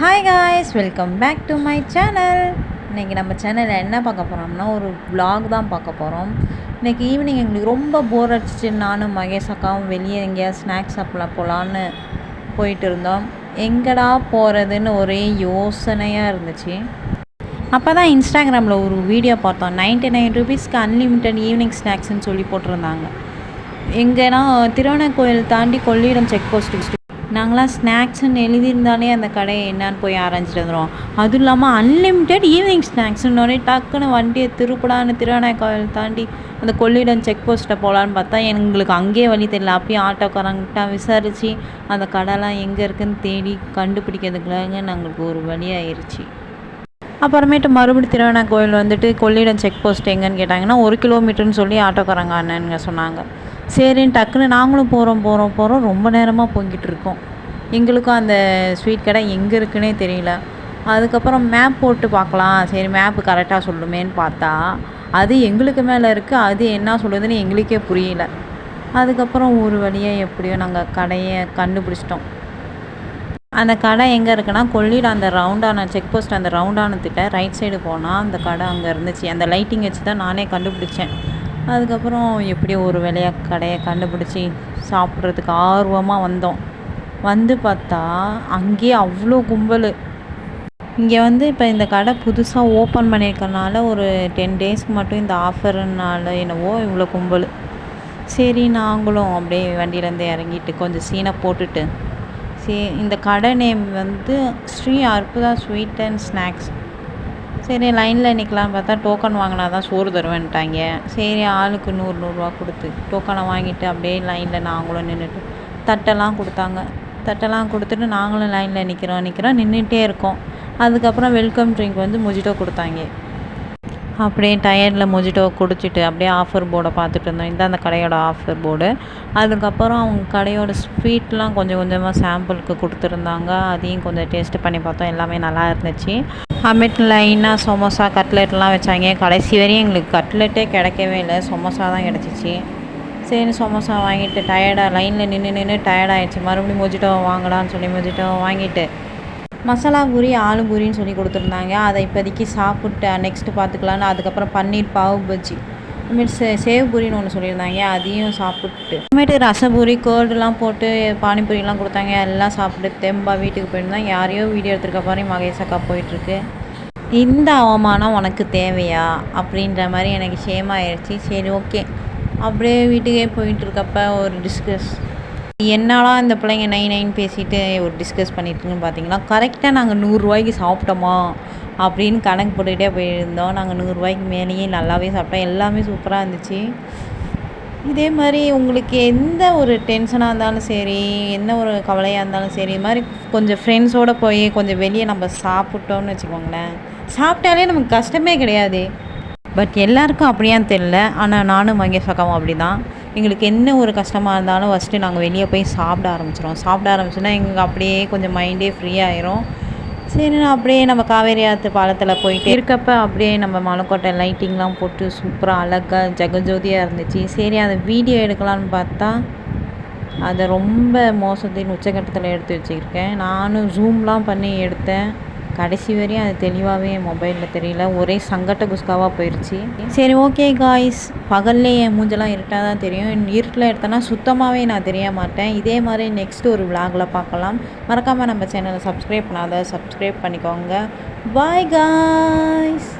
Hi guys, welcome back to my channel. இன்றைக்கி நம்ம சேனலில் என்ன பார்க்க போகிறோம்னா ஒரு vlog தான் பார்க்க போகிறோம். இன்றைக்கி ஈவினிங் எங்களுக்கு ரொம்ப போர் அடிச்சிச்சு. நானும் மகேஷ் அக்காவும் வெளியே எங்கேயா ஸ்நாக்ஸ் சாப்பிட போகலான்னு போயிட்டு இருந்தோம். எங்கடா போகிறதுன்னு ஒரே யோசனையாக இருந்துச்சு. அப்போ தான் இன்ஸ்டாகிராமில் ஒரு வீடியோ பார்த்தோம். 99 ரூபீஸ்க்கு அன்லிமிட்டட் ஈவினிங் ஸ்நாக்ஸ்ன்னு சொல்லி போட்டிருந்தாங்க. எங்கன்னா திருவண்ணாமலை தாண்டி கொள்ளிடம் செக் போஸ்ட்டு. நாங்களாம் ஸ்நாக்ஸுன்னு எழுதியிருந்தாலே அந்த கடையை என்னான்னு போய் ஆரம்பிச்சிட்டு வந்துடுவோம். அதுவும் இல்லாமல் அன்லிமிட்டெட் ஈவினிங் ஸ்நாக்ஸுன்னொடனே டக்குன்னு வண்டியை திருப்படான்னு திருவண்ணாமலை தாண்டி அந்த கொள்ளிடம் செக் போஸ்ட்டை போகலான்னு பார்த்தா எங்களுக்கு அங்கேயே வழி தெரியல. அப்பயும் ஆட்டோக்காரங்கிட்ட விசாரித்து அந்த கடைலாம் எங்கே இருக்குதுன்னு தேடி கண்டுபிடிக்கிறதுக்குள்ளாங்க நாங்களுக்கு ஒரு வழி ஆயிடுச்சு. அப்புறமேட்டு மறுபடியும் திருவண்ணாமலை வந்துட்டு கொள்ளிடம் செக் போஸ்ட் எங்கன்னு கேட்டாங்கன்னா 1 கிலோமீட்டர்னு சொல்லி ஆட்டோக்காரங்க அண்ணனுங்க சொன்னாங்க. சரின்னு டக்குன்னு நாங்களும் போகிறோம் ரொம்ப நேரமாக போய்கிட்டு இருக்கோம். எங்களுக்கும் அந்த ஸ்வீட் கடை எங்கே இருக்குன்னே தெரியல. அதுக்கப்புறம் மேப் போட்டு பார்க்கலாம், சரி மேப்பு கரெக்டாக சொல்லுமேன்னு பார்த்தா அது எங்களுக்கு மேலே இருக்குது. அது என்ன சொல்லுதுன்னு எங்களுக்கே புரியல. அதுக்கப்புறம் ஒரு வழியாக எப்படியோ நாங்கள் கடையை கண்டுபிடிச்சிட்டோம். அந்த கடை எங்கே இருக்குன்னா கொள்ளிடம் அந்த ரவுண்டான செக் போஸ்ட் அந்த ரவுண்டானத்திட்ட ரைட் சைடு போனால் அந்த கடை அங்கே இருந்துச்சு. அந்த லைட்டிங் வச்சு தான் நானே கண்டுபிடிச்சேன். அதுக்கப்புறம் எப்படியோ ஒரு வேலையாக கடையை கண்டுபிடிச்சி சாப்பிட்றதுக்கு ஆர்வமாக வந்தோம். வந்து பார்த்தா அங்கேயே அவ்வளோ கும்பல். இங்கே இப்போ இந்த கடை புதுசாக ஓப்பன் பண்ணியிருக்கனால ஒரு 10 டேஸ்க்கு மட்டும் இந்த ஆஃபர்னால என்னவோ இவ்வளோ கும்பல். சரி நாங்களும் அப்படியே வண்டியிலேருந்து இறங்கிட்டு கொஞ்சம் சீனை போட்டுட்டு இந்த கடை name Sri Arputha sweet and snacks. சரி லைனில் நிற்கலான்னு பார்த்தா டோக்கன் வாங்கினா தான் சோறு தருவேன்ட்டாங்க. சரி ஆளுக்கு 100 கொடுத்து டோக்கனை வாங்கிட்டு அப்படியே லைனில் நாங்களும் நின்றுட்டு தட்டெல்லாம் கொடுத்தாங்க. தட்டெல்லாம் கொடுத்துட்டு நாங்களும் லைனில் நிற்கிறோம் நின்றுட்டே இருக்கோம். அதுக்கப்புறம் வெல்கம் ட்ரிங்க் மொஜிட்டோ கொடுத்தாங்க. அப்படியே டயர்டில் மொஜிட்டோ குடிச்சிட்டு அப்படியே ஆஃபர் போர்டை பார்த்துட்டு இருந்தோம். இந்த அந்த கடையோட ஆஃபர் போர்டு. அதுக்கப்புறம் அவங்க கடையோட ஸ்வீட்லாம் கொஞ்சம் கொஞ்சமாக சாம்பிளுக்கு கொடுத்துருந்தாங்க. அதையும் கொஞ்சம் டேஸ்ட்டு பண்ணி பார்த்தோம். எல்லாமே நல்லா இருந்துச்சு. அப்புறமேட்டு லைனாக சமோசா கட்லெட்லாம் வச்சாங்க. கடைசி வரையும் எங்களுக்கு கட்லெட்டே கிடைக்கவே இல்லை, சமோசா தான் கிடச்சிச்சு. சரி சமோசா வாங்கிட்டு டயர்டாக லைனில் நின்று டயர்டாகிடுச்சு. மறுபடியும் மொஜிட்டோ வாங்கலான்னு சொல்லி மொஜிட்டோ வாங்கிட்டு மசாலா பூரி ஆலு பூரின்னு சொல்லி கொடுத்துருந்தாங்க. அதை இப்போதைக்கு சாப்பிட்டு நெக்ஸ்ட்டு பார்த்துக்கலான்னு அதுக்கப்புறம் பன்னீர் பாவு பஜ்ஜி அப்புறமேட்டு சேவ் பூரின்னு ஒன்று சொல்லியிருந்தாங்க. அதையும் சாப்பிட்டு அப்புறமேட்டு ரசபூரி கேர்டுலாம் போட்டு பானிபூரிலாம் கொடுத்தாங்க. எல்லாம் சாப்பிட்டு தெம்பா வீட்டுக்கு போயிருந்தாங்க. யாரையோ வீடியோ எடுத்துருக்க பாரு மகேஷ் அக்கா போயிட்டுருக்கு. இந்த அவமானம் உனக்கு தேவையா அப்படின்ற மாதிரி எனக்கு ஷேம் ஆயிடுச்சு. சரி ஓகே அப்படியே வீட்டுக்கே போயிட்டுருக்கப்ப ஒரு டிஸ்கஸ் என்னடா இந்த பிள்ளைங்க நைன் பேசிட்டு ஒரு டிஸ்கஸ் பண்ணிட்டுருக்குன்னு பார்த்தீங்கன்னா கரெக்டாக நாங்கள் 100 ரூபாய்க்கு சாப்பிட்டோமா அப்படின்னு கணக்கு போட்டுக்கிட்டே போயிருந்தோம். நாங்கள் 100 ரூபாய்க்கு மேலேயே நல்லாவே சாப்பிட்டோம். எல்லாமே சூப்பராக இருந்துச்சு. இதே மாதிரி உங்களுக்கு எந்த ஒரு டென்ஷனாக இருந்தாலும் சரி, என்ன ஒரு கவலையாக இருந்தாலும் சரி, இது மாதிரி கொஞ்சம் ஃப்ரெண்ட்ஸோடு போய் கொஞ்சம் வெளியே நம்ம சாப்பிட்டோன்னு வச்சுக்கோங்களேன், சாப்பிட்டாலே நமக்கு கஷ்டமே கிடையாது. பட் எல்லாருக்கும் அப்படியான்னு தெரியல. ஆனால் நானும் மகேஷ் அக்காவும் அப்படி தான். எங்களுக்கு என்ன ஒரு கஷ்டமாக இருந்தாலும் ஃபஸ்ட்டு நாங்கள் வெளியே போய் சாப்பிட ஆரம்பிச்சோன்னா எங்களுக்கு அப்படியே கொஞ்சம் மைண்டே ஃப்ரீ ஆயிரும். சரி அப்படியே நம்ம காவேரி ஆற்று பாலத்தில் போயிட்டு இருக்கப்போ அப்படியே நம்ம மலைக்கோட்டை லைட்டிங்லாம் போட்டு சூப்பராக அழகாக ஜெகஜோதியாக இருந்துச்சு. சரி அதை வீடியோ எடுக்கலான்னு பார்த்தா அதை ரொம்ப மோசத்தின் உச்சக்கட்டத்தில் எடுத்து வச்சுருக்கேன். நானும் ஜூம்லாம் பண்ணி எடுத்தேன். கடைசி வரையும் அது தெளிவாகவே என் மொபைலில் தெரியல, ஒரே சங்கட்ட குஸ்காவாக போயிடுச்சு. சரி ஓகே காய்ஸ், பகல்லே என் மூஞ்செல்லாம் இருட்டாக தான் தெரியும். இருட்டில் எடுத்தேன்னா சுத்தமாகவே நான் தெரிய மாட்டேன். இதே மாதிரி நெக்ஸ்ட்டு ஒரு விளாகில் பார்க்கலாம். மறக்காமல் நம்ம சேனலை சப்ஸ்கிரைப் பண்ணாத சப்ஸ்கிரைப் பண்ணிக்கோங்க. Bye guys.